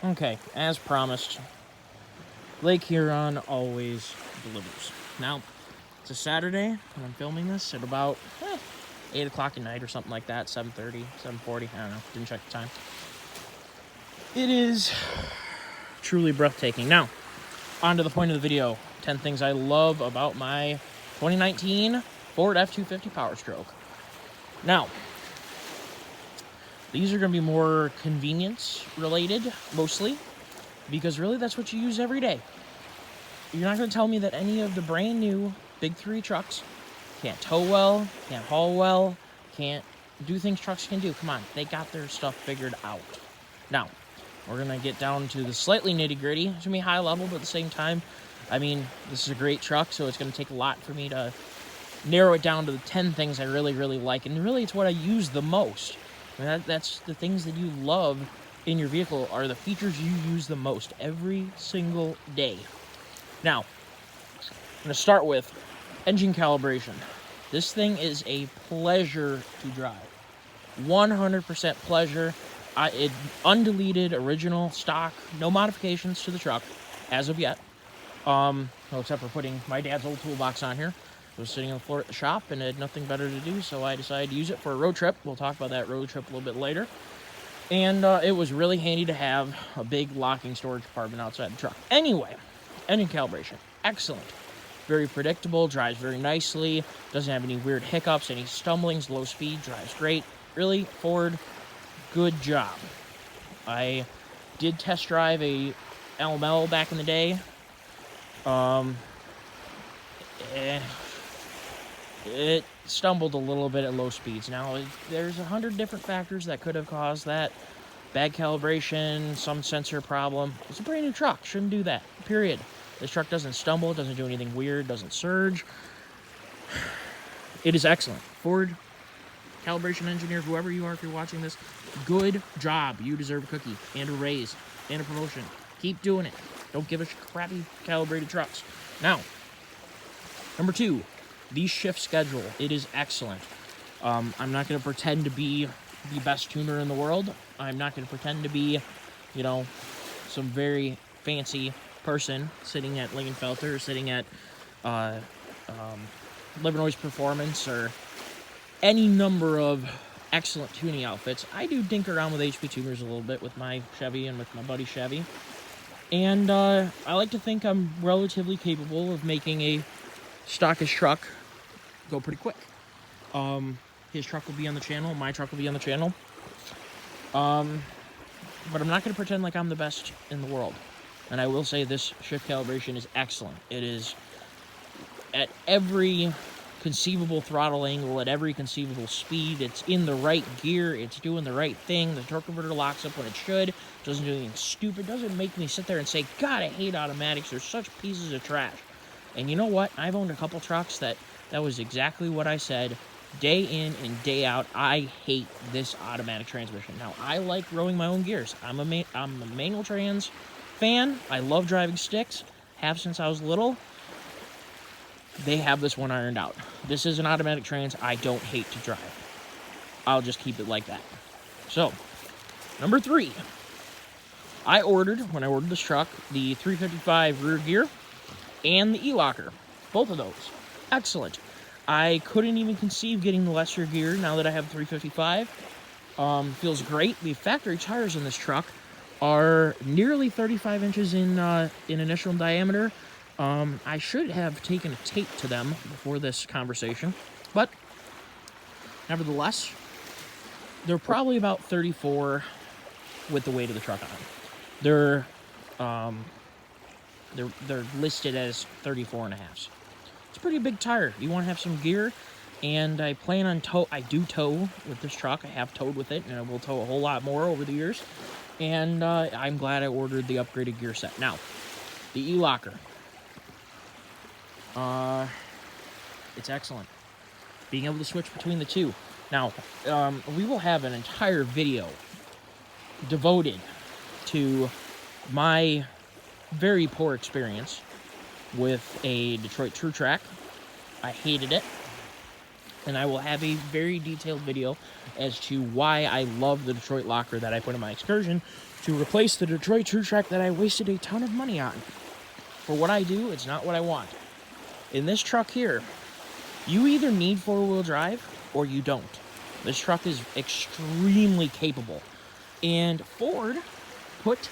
Okay, as promised, Lake Huron always delivers. Now, it's a Saturday, and I'm filming this at about 8 o'clock at night or something like that, 7:30, 7:40, I don't know, didn't check the time. It is truly breathtaking. Now, on to the point of the video, 10 things I love about my 2019 Ford F250 Powerstroke. Now, these are going to be more convenience related, mostly, because really that's what you use every day. You're not going to tell me that any of the brand new Big 3 trucks can't tow well, can't haul well, can't do things trucks can do. Come on, they got their stuff figured out. Now, we're going to get down to the slightly nitty-gritty. It's going to be high level, but at the same time, I mean, this is a great truck, so it's going to take a lot for me to narrow it down to the 10 things I really, really like. And really, it's what I use the most. I mean, that's the things that you love in your vehicle are the features you use the most every single day. Now, I'm going to start with engine calibration. This thing is a pleasure to drive. 100% pleasure. Undeleted, original, stock, no modifications to the truck as of yet. Except for putting my dad's old toolbox on here. I was sitting on the floor at the shop and had nothing better to do, so I decided to use it for a road trip. We'll talk about that road trip a little bit later. And it was really handy to have a big locking storage compartment outside the truck. Anyway, engine calibration, excellent. Very predictable, drives very nicely, doesn't have any weird hiccups, any stumblings, low speed, drives great. Really, Ford, good job. I did test drive a LML back in the day. It stumbled a little bit at low speeds. Now, there's 100 different factors that could have caused that. Bad calibration, some sensor problem. It's a brand new truck. Shouldn't do that, period. This truck doesn't stumble, doesn't do anything weird, doesn't surge. It is excellent. Ford calibration engineer, whoever you are, if you're watching this, good job. You deserve a cookie and a raise and a promotion. Keep doing it. Don't give us crappy calibrated trucks. Now, number 2, the shift schedule. It is excellent. I'm not going to pretend to be the best tuner in the world. I'm not going to pretend to be, some very fancy person sitting at Lingenfelter or sitting at Livernois Performance or any number of excellent tuning outfits. I do dink around with HP tuners a little bit with my Chevy and with my buddy Chevy. And I like to think I'm relatively capable of making a stockish truck go pretty quick. His truck will be on the channel, my truck will be on the channel. But I'm not going to pretend like I'm the best in the world. And I will say this shift calibration is excellent. It is at every conceivable throttle angle, at every conceivable speed. It's in the right gear. It's doing the right thing. The torque converter locks up when it should. Doesn't do anything stupid. Doesn't make me sit there and say, God, I hate automatics. They're such pieces of trash. And you know what? I've owned a couple trucks that was exactly what I said. Day in and day out, I hate this automatic transmission. Now, I like rowing my own gears. I'm a manual trans fan. I love driving sticks. Have since I was little. They have this one ironed out. This is an automatic trans I don't hate to drive. I'll just keep it like that. So, number 3. When I ordered this truck, the 355 rear gear and the e-locker. Both of those. Excellent. I couldn't even conceive getting the lesser gear now that I have 355. Feels great. The factory tires in this truck are nearly 35 inches in initial diameter. I should have taken a tape to them before this conversation, but nevertheless, they're probably about 34 with the weight of the truck on them. They're listed as 34 and a half. It's a pretty big tire. You want to have some gear, and I plan on I do tow with this truck. I have towed with it, and I will tow a whole lot more over the years, and I'm glad I ordered the upgraded gear set. Now, the e-locker. It's excellent. Being able to switch between the two. Now, we will have an entire video devoted to my very poor experience with a Detroit True Track. I hated it. And I will have a very detailed video as to why I love the Detroit locker that I put in my Excursion to replace the Detroit True Track that I wasted a ton of money on. For what I do, it's not what I want. In this truck here, you either need four-wheel drive or you don't. This truck is extremely capable. And Ford put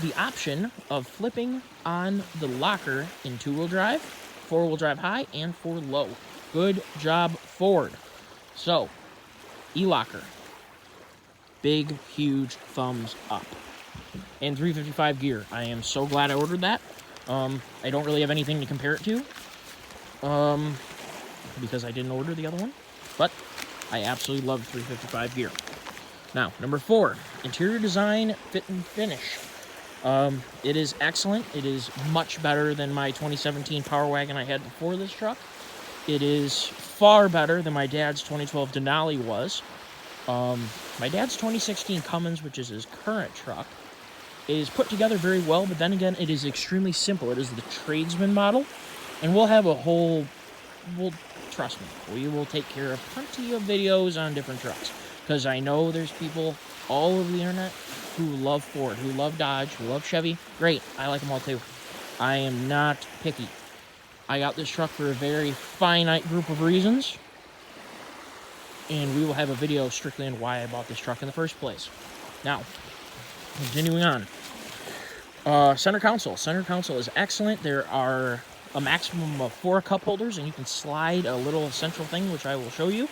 the option of flipping on the locker in two-wheel drive, four-wheel drive high, and for low. Good job, Ford. So, e-locker. Big, huge thumbs up. And 355 gear. I am so glad I ordered that. I don't really have anything to compare it to. Because I didn't order the other one. But I absolutely love 355 gear. Now, number 4. Interior design, fit and finish. It is excellent. It is much better than my 2017 Power Wagon I had before this truck. It is far better than my dad's 2012 Denali was. My dad's 2016 Cummins, which is his current truck, is put together very well, but then again, it is extremely simple. It is the tradesman model, and we'll have a whole, trust me, we will take care of plenty of videos on different trucks, because I know there's people all over the internet who love Ford, who love Dodge, who love Chevy. Great, I like them all too. I am not picky. I got this truck for a very finite group of reasons, and we will have a video strictly on why I bought this truck in the first place. Now, continuing on. Center console. Center console is excellent. There are a maximum of 4 cup holders, and you can slide a little central thing, which I will show you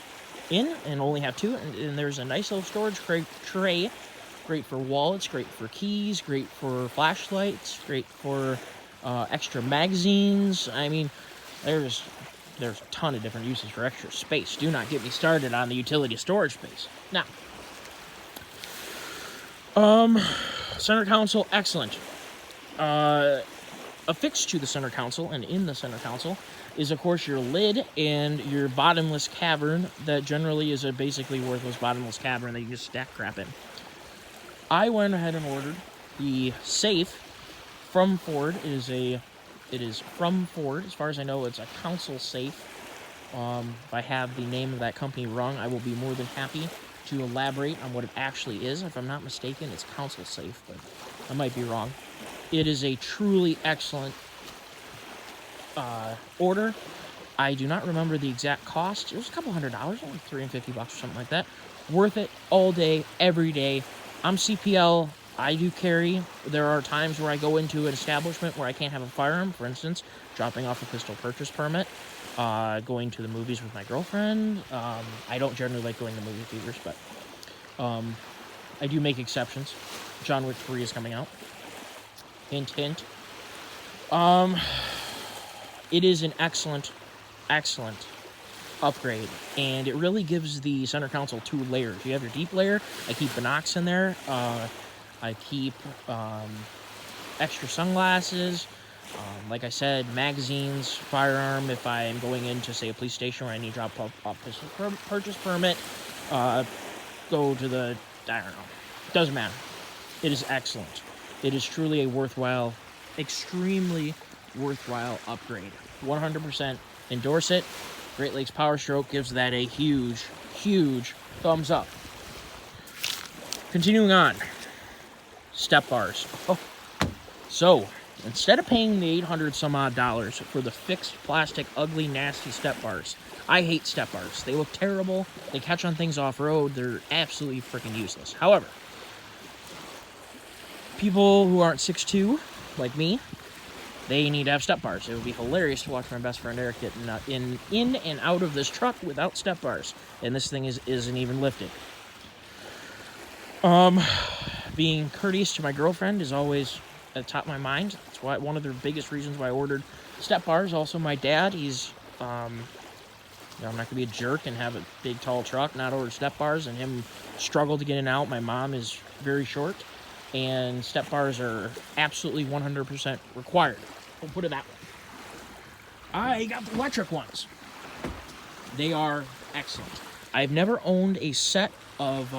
in, and only have 2. And there's a nice little storage tray. Great for wallets, great for keys, great for flashlights, great for extra magazines. I mean, there's a ton of different uses for extra space. Do not get me started on the utility storage space. Now, center console, excellent. Affixed to the center console and in the center console is, of course, your lid and your bottomless cavern that generally is a basically worthless bottomless cavern that you just stack crap in. I went ahead and ordered the safe from Ford. It is from Ford. As far as I know, it's a console safe. If I have the name of that company wrong, I will be more than happy to elaborate on what it actually is. If I'm not mistaken, it's console safe, but I might be wrong. It is a truly excellent order. I do not remember the exact cost. It was a couple $100, like $350 or something like that. Worth it all day, every day. I'm CPL. I do carry. There are times where I go into an establishment where I can't have a firearm. For instance, dropping off a pistol purchase permit, going to the movies with my girlfriend. I don't generally like going to movie theaters, but I do make exceptions. John Wick 3 is coming out. Hint, hint. It is an excellent upgrade, and it really gives the center console 2 layers. You have your deep layer. I keep binocs in there. I keep extra sunglasses. Like I said, magazines, firearm. If I am going into, say, a police station where I need to drop off pistol purchase permit, go to the, I don't know. Doesn't matter. It is excellent. It is truly a worthwhile, extremely worthwhile upgrade. 100% endorse it. Great Lakes Powerstroke gives that a huge, huge thumbs up. Continuing on. Step bars. Oh. So, instead of paying the $800 some odd for the fixed plastic, ugly, nasty step bars, I hate step bars. They look terrible. They catch on things off-road. They're absolutely freaking useless. However, people who aren't 6'2", like me, they need to have step bars. It would be hilarious to watch my best friend Eric get in and out of this truck without step bars. And this thing isn't even lifted. Being courteous to my girlfriend is always at the top of my mind. That's why one of the biggest reasons why I ordered step bars. Also, my dad, he's, I'm not going to be a jerk and have a big, tall truck, not order step bars, and him struggle to get in and out. My mom is very short, and step bars are absolutely 100% required. We'll put it that way. I got the electric ones. They are excellent. I've never owned a set of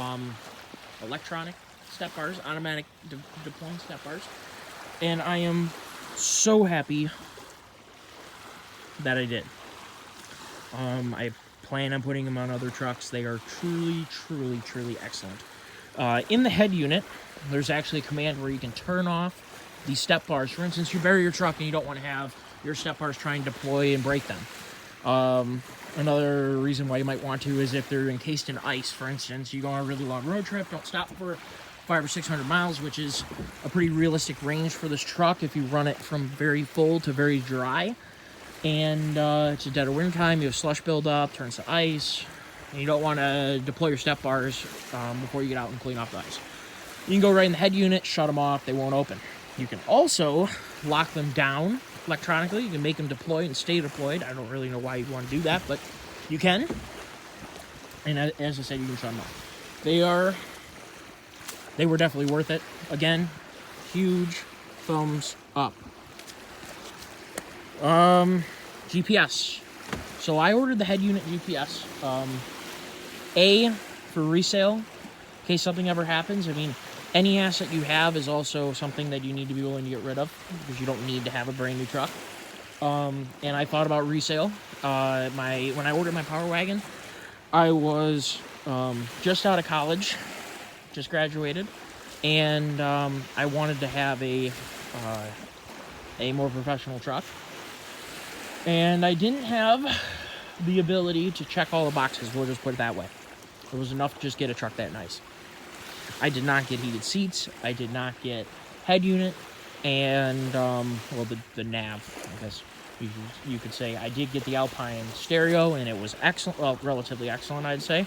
electronic step bars, automatic deploying step bars, and I am so happy that I did. I plan on putting them on other trucks. They are truly, truly, truly excellent. In the head unit, there's actually a command where you can turn off the step bars. For instance, you bury your truck and you don't want to have your step bars trying to deploy and break them. Another reason why you might want to is if they're encased in ice. For instance, you go on a really long road trip, don't stop for 500 or 600 miles, which is a pretty realistic range for this truck if you run it from very full to very dry. And it's a dead of winter time, you have slush buildup, turns to ice, and you don't want to deploy your step bars before you get out and clean off the ice. You can go right in the head unit, shut them off, they won't open. You can also lock them down electronically. You can make them deploy and stay deployed. I don't really know why you'd want to do that, but you can. And as I said, you can shut them off. They were definitely worth it. Again, huge thumbs up. GPS. So I ordered the head unit GPS. For resale, in case something ever happens. I mean, any asset you have is also something that you need to be willing to get rid of because you don't need to have a brand new truck. And I thought about resale. When I ordered my Power Wagon, I was just out of college, just graduated, and I wanted to have a more professional truck. And I didn't have the ability to check all the boxes, we'll just put it that way. It was enough to just get a truck that nice. I did not get heated seats, I did not get head unit, and, the nav, I guess you could say. I did get the Alpine stereo, and it was excellent, well, relatively excellent, I'd say.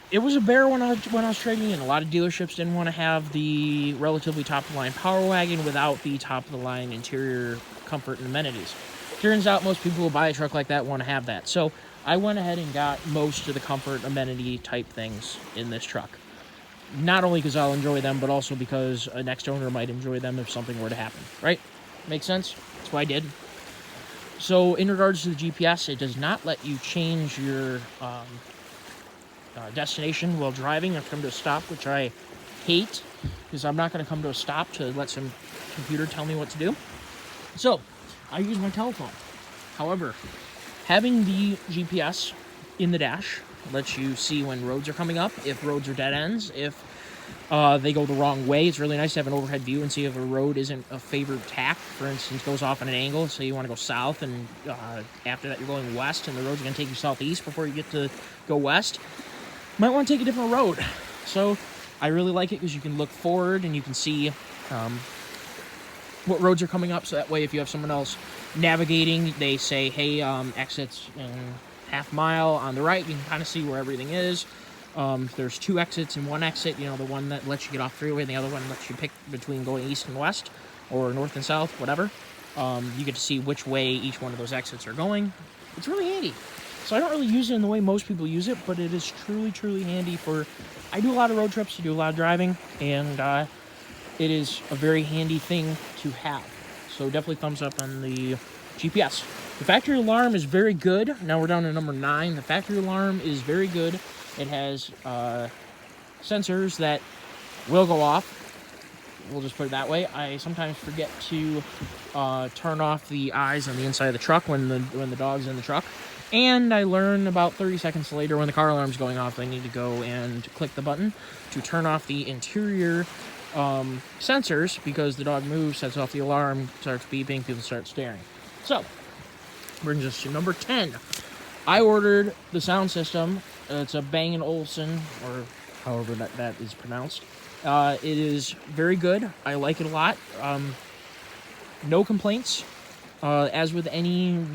It was a bear when I was trading in. A lot of dealerships didn't want to have the relatively top-of-the-line Power Wagon without the top-of-the-line interior comfort and amenities. Turns out most people who buy a truck like that want to have that. So I went ahead and got most of the comfort amenity type things in this truck. Not only because I'll enjoy them, but also because a next owner might enjoy them if something were to happen. Right? Makes sense? That's what I did. So in regards to the GPS, it does not let you change your destination while driving or come to a stop, which I hate because I'm not going to come to a stop to let some computer tell me what to do. So I use my telephone. However, having the GPS in the dash lets you see when roads are coming up, if roads are dead ends, if they go the wrong way. It's really nice to have an overhead view and see if a road isn't a favored tack. For instance, goes off on an angle, so you want to go south, and after that you're going west, and the road's going to take you southeast before you get to go west. Might want to take a different road. So I really like it because you can look forward and you can see what roads are coming up, so that way if you have someone else navigating, they say, hey, exits in half mile on the right, you can kind of see where everything is. There's two exits and one exit, the one that lets you get off freeway and the other one lets you pick between going east and west or north and south, whatever. You get to see which way each one of those exits are going. It's really handy. So I don't really use it in the way most people use it, but it is truly, truly handy I do a lot of road trips, I do a lot of driving, and it is a very handy thing to have. So definitely thumbs up on the GPS. The factory alarm is very good. Now we're down to number 9. The factory alarm is very good. It has sensors that will go off. We'll just put it that way. I sometimes forget to turn off the eyes on the inside of the truck when the dog's in the truck. And I learn about 30 seconds later when the car alarm's going off, I need to go and click the button to turn off the interior sensors, because the dog moves, sets off the alarm, starts beeping, people start staring. So, brings us to number 10. I ordered the sound system. It's a Bang & Olufsen, or however that is pronounced. It is very good. I like it a lot. No complaints. As with any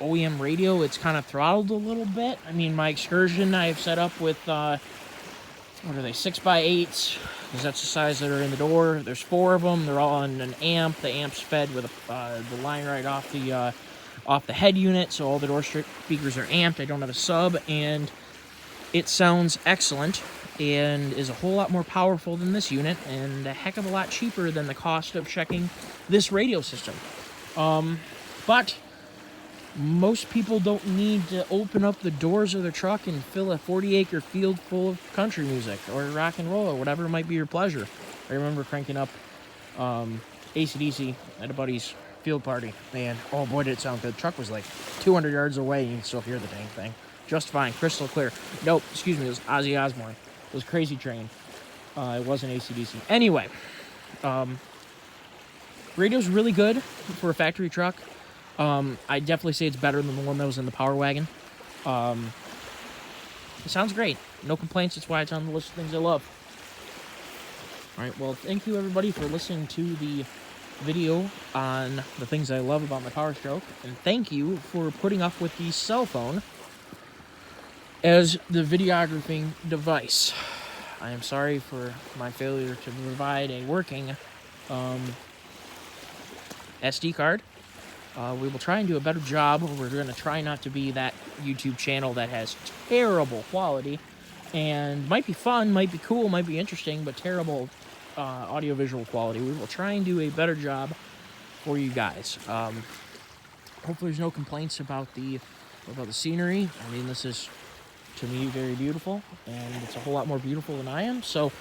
OEM radio, it's kind of throttled a little bit. I mean, my Excursion I have set up with, what are they, 6x8s, because that's the size that are in the door. There's 4 of them. They're all on an amp. The amp's fed with the line right off the head unit, so all the door speakers are amped. I don't have a sub, and it sounds excellent and is a whole lot more powerful than this unit, and a heck of a lot cheaper than the cost of checking this radio system. But most people don't need to open up the doors of their truck and fill a 40-acre field full of country music or rock and roll or whatever might be your pleasure. I remember cranking up AC/DC at a buddy's field party. And oh boy, did it sound good. The truck was like 200 yards away, and you can still hear the dang thing. Just fine, crystal clear. Nope, excuse me, it was Ozzy Osbourne. It was Crazy Train. It wasn't AC/DC. Anyway, radio's really good for a factory truck. I definitely say it's better than the one that was in the Power Wagon. It sounds great. No complaints. That's why it's on the list of things I love. All right, well, thank you, everybody, for listening to the video on the things I love about my Powerstroke. And thank you for putting up with the cell phone as the videographing device. I am sorry for my failure to provide a working SD card. We will try and do a better job. We're going to try not to be that YouTube channel that has terrible quality and might be fun, might be cool, might be interesting, but terrible audio-visual quality. We will try and do a better job for you guys. Hopefully there's no complaints about the scenery. I mean, this is, to me, very beautiful, and it's a whole lot more beautiful than I am, so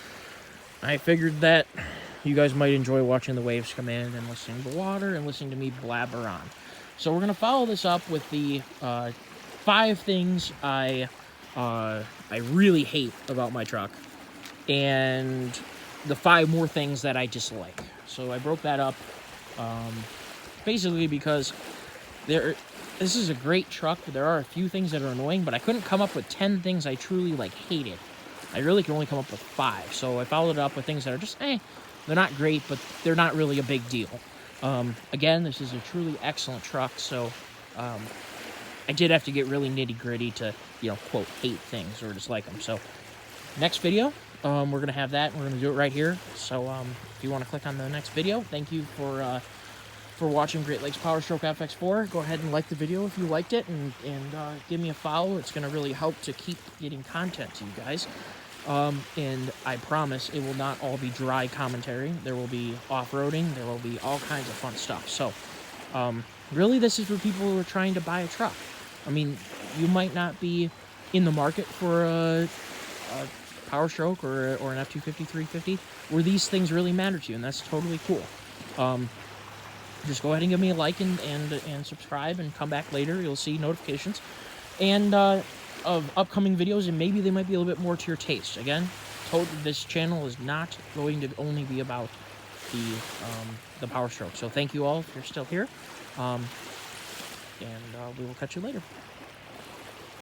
I figured that you guys might enjoy watching the waves come in and listening to the water and listening to me blabber on. So we're going to follow this up with the 5 things I really hate about my truck and the 5 more things that I dislike. So I broke that up basically because this is a great truck. There are a few things that are annoying, but I couldn't come up with 10 things I truly hated. I really can only come up with 5. So I followed it up with things that are just, they're not great, but they're not really a big deal. Again, this is a truly excellent truck, so I did have to get really nitty-gritty to, quote, hate things or dislike them. So next video, we're going to have that, and we're going to do it right here. So if you want to click on the next video, thank you for watching Great Lakes Powerstroke FX4. Go ahead and like the video if you liked it, and give me a follow. It's going to really help to keep getting content to you guys. And I promise it will not all be dry commentary. There will be off-roading. There will be all kinds of fun stuff. So, really, this is for people who are trying to buy a truck. I mean, you might not be in the market for a Powerstroke or an F250 350 where these things really matter to you, and that's totally cool. Just go ahead and give me a like and subscribe, and come back later. You'll see notifications and of upcoming videos, and maybe they might be a little bit more to your taste. Again, this channel is not going to only be about the Powerstroke. So thank you all if you're still here, and we will catch you later.